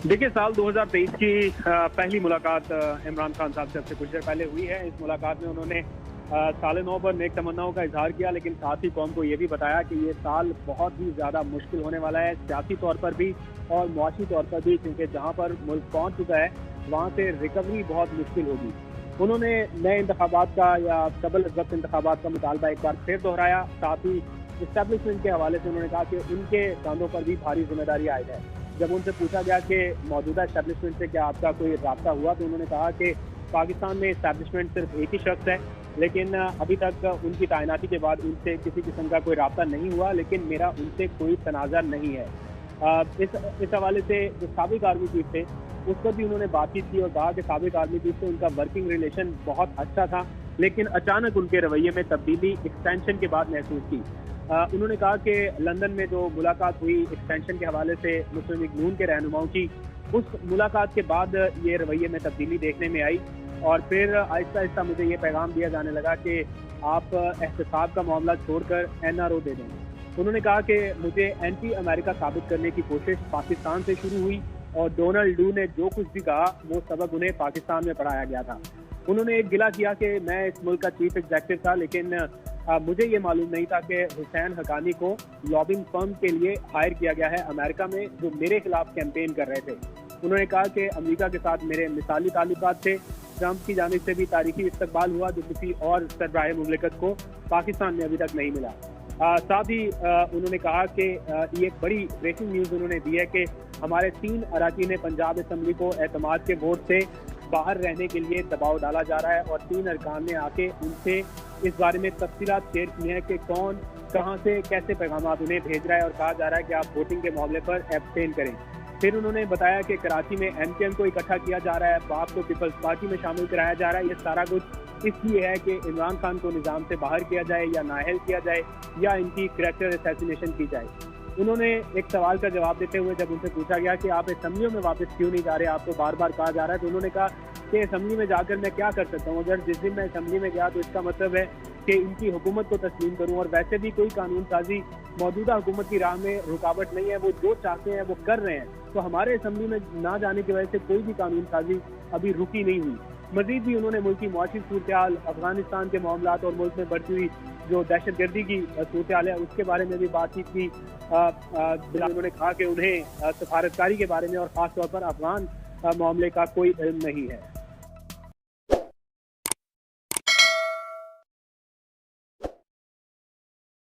देखिए, साल 2023 की पहली मुलाकात इमरान खान साहब से अब से कुछ देर पहले हुई है। इस मुलाकात में उन्होंने साल नौ पर नेक तमन्नाओं का इजहार किया, लेकिन साथ ही कौम को ये भी बताया कि ये साल बहुत ही ज़्यादा मुश्किल होने वाला है, सियासी तौर पर भी और मुआशी तौर पर भी, क्योंकि जहाँ पर मुल्क पहुँच चुका है वहाँ से रिकवरी बहुत मुश्किल होगी। उन्होंने नए इंतखाबात का या कबल वक्त इंतखाबात का मुतालबा एक बार फिर दोहराया। साथ ही इस्टेब्लिशमेंट के हवाले से उन्होंने कहा कि उनके कंधों पर भी भारी जिम्मेदारी आयद है। जब उनसे पूछा गया कि मौजूदा इस्टेब्लिशमेंट से क्या आपका कोई राब्ता हुआ, तो उन्होंने कहा कि पाकिस्तान में इस्टेब्लिशमेंट सिर्फ एक ही शख्स है, लेकिन अभी तक उनकी तैनाती के बाद उनसे किसी किस्म का कोई राब्ता नहीं हुआ, लेकिन मेरा उनसे कोई तनाज़ा नहीं है। इस हवाले से जो साबिक आर्मी चीफ थे उस पर भी उन्होंने बातचीत की और कहा कि साबिक आर्मी चीफ से उनका वर्किंग रिलेशन बहुत अच्छा था, लेकिन अचानक उनके रवैये में तब्दीली एक्सटेंशन के बाद महसूस की। उन्होंने कहा कि लंदन में जो मुलाकात हुई एक्सटेंशन के हवाले से मुस्लिम लीग नून के रहनुमाओं की, उस मुलाकात के बाद ये रवैये में तब्दीली देखने में आई और फिर आहिस्ता आहिस्ता मुझे ये पैगाम दिया जाने लगा कि आप एहतसाब का मामला छोड़कर NRO दे दें। उन्होंने कहा कि मुझे एंटी अमेरिका साबित करने की कोशिश पाकिस्तान से शुरू हुई और डोनाल्ड डू ने जो कुछ भी कहा वो सबक उन्हें पाकिस्तान में पढ़ाया गया था। उन्होंने एक गिला किया कि मैं इस मुल्क का चीफ एग्जीक्यूटिव था, लेकिन मुझे ये मालूम नहीं था कि हुसैन हकानी को लॉबिंग फर्म के लिए हायर किया गया है अमेरिका में, जो मेरे खिलाफ कैंपेन कर रहे थे। उन्होंने कहा कि अमेरिका के साथ मेरे मिसाली ताल्लुकात थे। ट्रंप की जानिब से भी तारीखी इस्तकबाल हुआ, जो किसी और सरबराह मुमलिकत को पाकिस्तान में अभी तक नहीं मिला। साथ ही उन्होंने कहा कि ये एक बड़ी ब्रेकिंग न्यूज़ उन्होंने दी है कि हमारे 3 अरकान पंजाब असम्बली को एतमाद के वोट से बाहर रहने के लिए दबाव डाला जा रहा है और 3 अरकान ने आके उनसे इस बारे में तफसीलात शेयर की हैं कि कौन कहां से कैसे पैगामात उन्हें भेज रहा है और कहा जा रहा है कि आप वोटिंग के मामले पर एब्सटेन करें। फिर उन्होंने बताया कि कराची में MKM को इकट्ठा किया जा रहा है, बाप को पीपल्स पार्टी में शामिल कराया जा रहा है। ये सारा कुछ इसलिए है कि इमरान खान को निज़ाम से बाहर किया जाए या नाअहल किया जाए या इनकी करैक्टर असैसिनेशन की जाए। उन्होंने एक सवाल का जवाब देते हुए जब उनसे पूछा गया कि आप असेंबलियों में वापस क्यों नहीं जा रहे, आपको बार बार कहा जा रहा है, तो उन्होंने कहा कि असेंबली में जाकर मैं क्या कर सकता हूँ। अगर जिस दिन मैं असेंबली में गया तो इसका मतलब है कि इनकी हुकूमत को तस्लीम करूँ, और वैसे भी कोई कानून साजी मौजूदा हुकूमत की राह में रुकावट नहीं है, वो जो चाहते हैं वो कर रहे हैं। तो हमारे असेंबली में ना जाने की वजह से कोई भी कानून साजी अभी रुकी नहीं हुई। मजीद भी उन्होंने मुल्क की मुआशी सूरत-ए-हाल, अफगानिस्तान के मामलात और मुल्क में बढ़ती हुई जो दहशतगर्दी की सूरत-ए-हाल है उसके बारे में भी बातचीत की। उन्होंने कहा कि उन्हें सफारतकारी के बारे में और ख़ास तौर पर अफगान मामले का कोई इल्म नहीं है।